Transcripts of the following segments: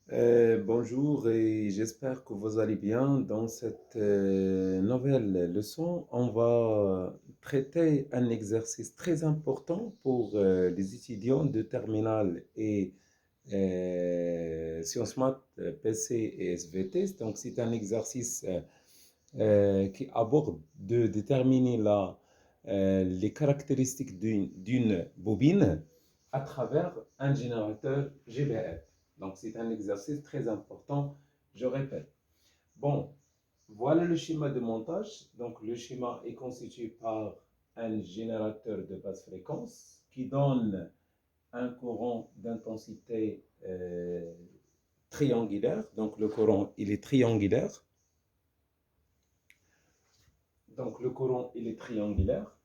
Bonjour et j'espère que vous allez bien. Dans cette nouvelle leçon, on va traiter un exercice très important pour les étudiants de terminale et sciences maths, PC et SVT. Donc, c'est un exercice qui aborde de déterminer les caractéristiques d'une bobine à travers un générateur GBF. Donc, c'est un exercice très important, je répète. Bon, voilà le schéma de montage. Donc, le schéma est constitué par un générateur de basse fréquence qui donne un courant d'intensité triangulaire. Donc, le courant, il est triangulaire. Donc, le courant, il est triangulaire.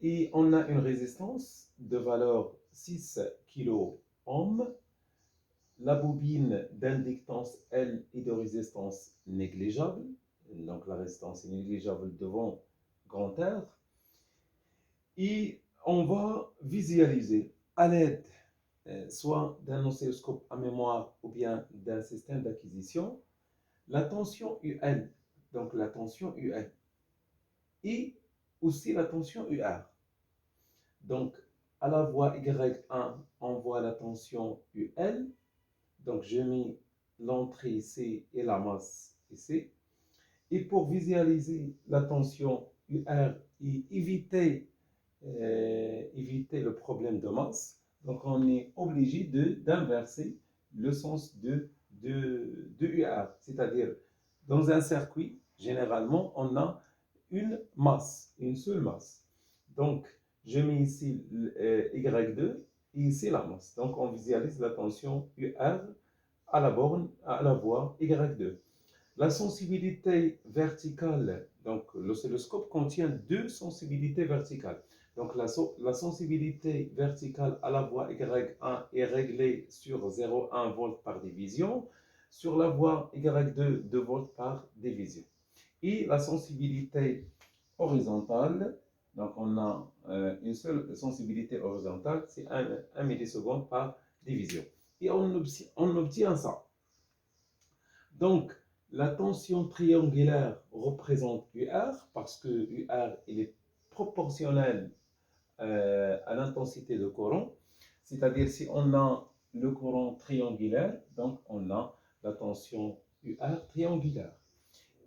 Et on a une résistance de valeur 6 kΩ. La bobine d'inductance, elle, est de résistance négligeable. Donc la résistance est négligeable devant grand R. Et on va visualiser à l'aide soit d'un oscilloscope à mémoire ou bien d'un système d'acquisition la tension UL. Donc la tension UL. Et aussi la tension UR. Donc, à la voie Y1, on voit la tension UL. Donc, je mets l'entrée ici et la masse ici. Et pour visualiser la tension UR et éviter le problème de masse, donc on est obligé d'inverser le sens de UR. C'est-à-dire, dans un circuit, généralement, on a une masse, une seule masse. Donc, je mets ici Y2 et ici la masse. Donc, on visualise la tension UR à la borne, à la voie Y2. La sensibilité verticale, donc l'oscilloscope contient deux sensibilités verticales. Donc la sensibilité verticale à la voie Y1 est réglée sur 0,1 volts par division, sur la voie Y2, 2 volts par division. Et la sensibilité horizontale, donc on a une seule sensibilité horizontale, c'est 1 milliseconde par division. Et on obtient ça. Donc, la tension triangulaire représente UR parce que UR il est proportionnel à l'intensité de courant. C'est-à-dire si on a le courant triangulaire, donc on a la tension UR triangulaire.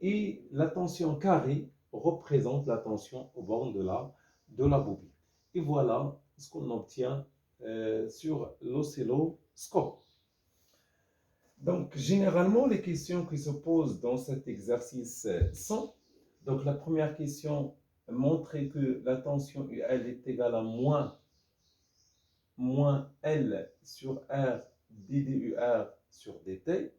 Et la tension carrée représente la tension au bord de la bobine. Et voilà ce qu'on obtient sur l'oscilloscope. Donc, généralement, les questions qui se posent dans cet exercice sont, donc la première question, montrer que la tension UL est égale à moins L sur R dDUR sur dt.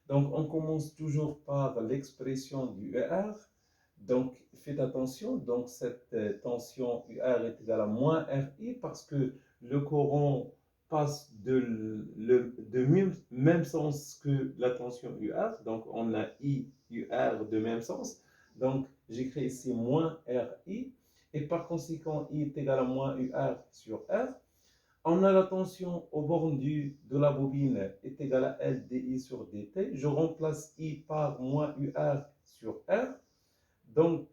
Donc, on commence toujours par l'expression du ER. Donc, faites attention. Donc, cette tension UR est égale à moins RI parce que le courant passe de même sens que la tension UR. Donc, on a I, UR de même sens. Donc, j'écris ici moins RI. Et par conséquent, I est égal à moins UR sur R. On a la tension au bornes de la bobine est égale à LDI sur dt. Je remplace I par moins UR sur R. Donc,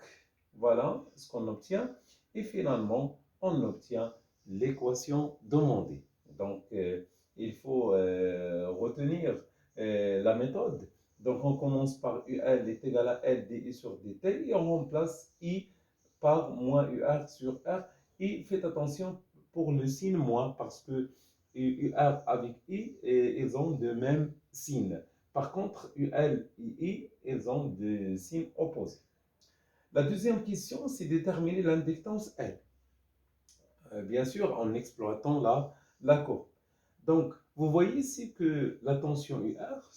voilà ce qu'on obtient. Et finalement, on obtient l'équation demandée. Donc, il faut retenir la méthode. Donc, on commence par UL est égal à LDI sur dt et on remplace I par moins UR sur R. Et faites attention pour le signe moins parce que UR avec I, ils ont de même signe. Par contre, UL et I, ils ont des signes opposés. La deuxième question, c'est déterminer l'inductance L. Bien sûr, en exploitant la courbe. Donc, vous voyez ici que la tension UR,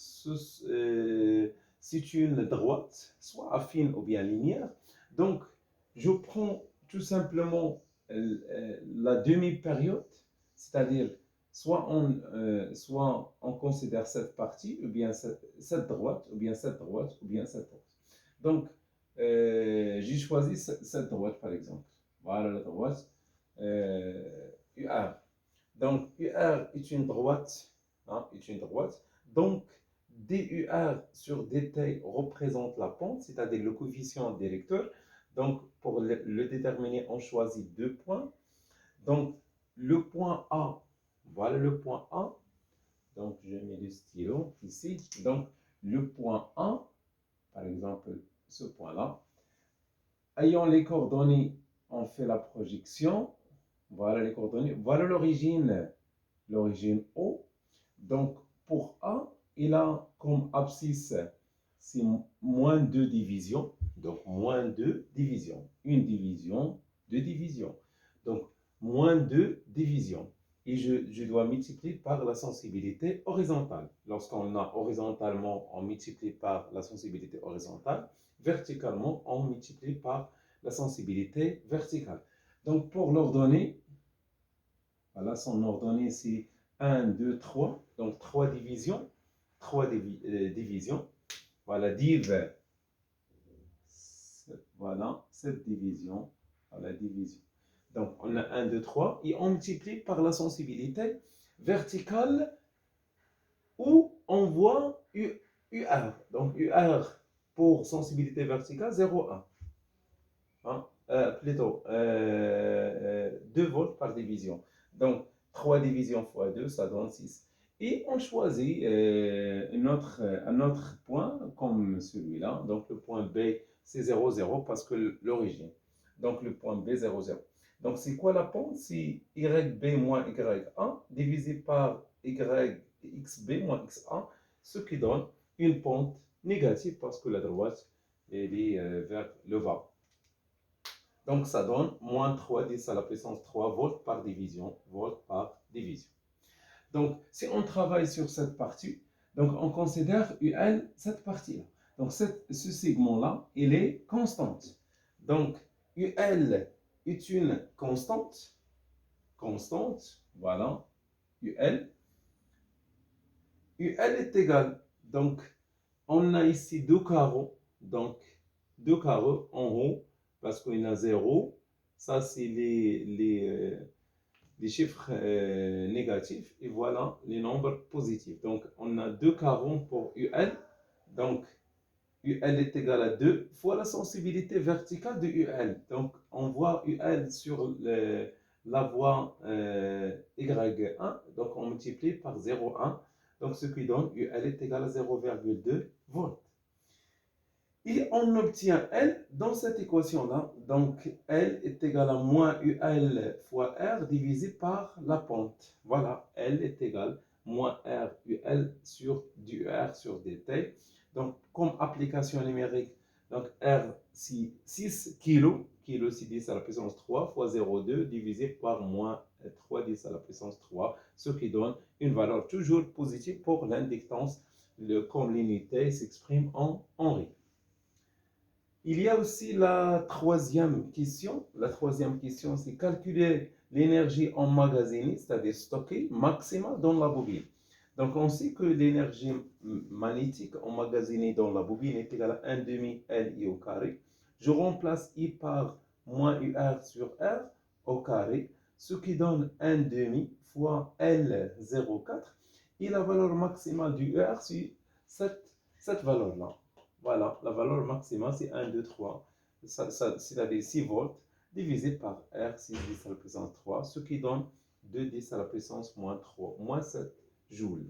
c'est une droite, soit affine ou bien linéaire. Donc, je prends tout simplement la demi-période, c'est-à-dire soit on considère cette partie, ou bien cette droite, ou bien cette droite, ou bien cette droite. Donc, j'ai choisi cette droite, par exemple. Voilà la droite UR. Donc, UR est une droite, hein, est une droite. Donc, DUR sur DT représente la pente, c'est-à-dire le coefficient directeur. Donc, pour le déterminer, on choisit deux points. Donc, le point A, voilà le point A. Donc, je mets le stylo ici. Donc, le point A, par exemple, ce point-là. Ayant les coordonnées, on fait la projection. Voilà les coordonnées. Voilà l'origine O. Donc, pour A, il a comme abscisse, c'est moins 2 divisions. Donc, moins 2 divisions. Une division, deux divisions. Donc, moins 2 divisions. Et je dois multiplier par la sensibilité horizontale. Lorsqu'on a horizontalement, on multiplie par la sensibilité horizontale. Verticalement, on multiplie par la sensibilité verticale. Donc, pour l'ordonnée, voilà, son ordonnée, c'est 1, 2, 3. Donc, 3 divisions. 3 divisions. Voilà, div. Voilà, cette division. Voilà, division. Donc, on a 1, 2, 3. Et on multiplie par la sensibilité verticale où on voit UR. Donc, UR pour sensibilité verticale, 0,1. Hein? Plutôt 2 volts par division. Donc, 3 divisions fois 2, ça donne 6. Et on choisit un autre point comme celui-là. Donc, le point B, c'est 0, 0 parce que l'origine. Donc, le point B, 0, 0. Donc, c'est quoi la pente? C'est YB moins YA divisé par YXB moins XA, ce qui donne une pente négative parce que la droite elle est vers le bas. Donc, ça donne moins 3 10 à la puissance 3 volts par division. Volts par division. Donc, si on travaille sur cette partie, donc on considère UL cette partie-là. Donc, ce segment-là, il est constante. Donc, UL est une constante. Constante, voilà, UL. UL est égal. Donc, on a ici deux carreaux. Donc, deux carreaux en haut, parce qu'il y a 0. Ça, c'est les chiffres négatifs. Et voilà les nombres positifs. Donc, on a deux carreaux pour UL. Donc, UL est égal à 2 fois la sensibilité verticale de UL. Donc, on voit UL sur la voie Y1. Donc, on multiplie par 0,1. Donc, ce qui donne UL est égal à 0,2 volts. Et on obtient L dans cette équation-là. Donc, L est égal à moins UL fois R divisé par la pente. Voilà, L est égal à moins R UL sur du R sur dt. Donc, comme application numérique, donc R, c'est 6 kg. Kilo, c'est 10 à la puissance 3 fois 0,2 divisé par moins 3 10 à la puissance 3, ce qui donne une valeur toujours positive pour l'inductance, comme l'unité s'exprime en Henry. Il y a aussi la troisième question. La troisième question, c'est calculer l'énergie emmagasinée, c'est-à-dire stockée, maximale dans la bobine. Donc, on sait que l'énergie magnétique emmagasinée dans la bobine est égale à 1 demi LI au carré. Je remplace I par moins UR sur R au carré, ce qui donne 1 demi fois L04. Et la valeur maximale du UR, c'est cette valeur-là. Voilà, la valeur maximale, c'est 1, 2, 3. C'est-à-dire 6 volts divisé par R, 6 10 à la puissance 3, ce qui donne 2 10 à la puissance moins 3, moins 7 joules.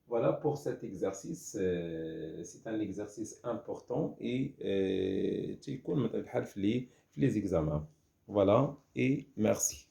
Voilà pour cet exercice. C'est un exercice important et tu peux le mettre les examens. Voilà et merci.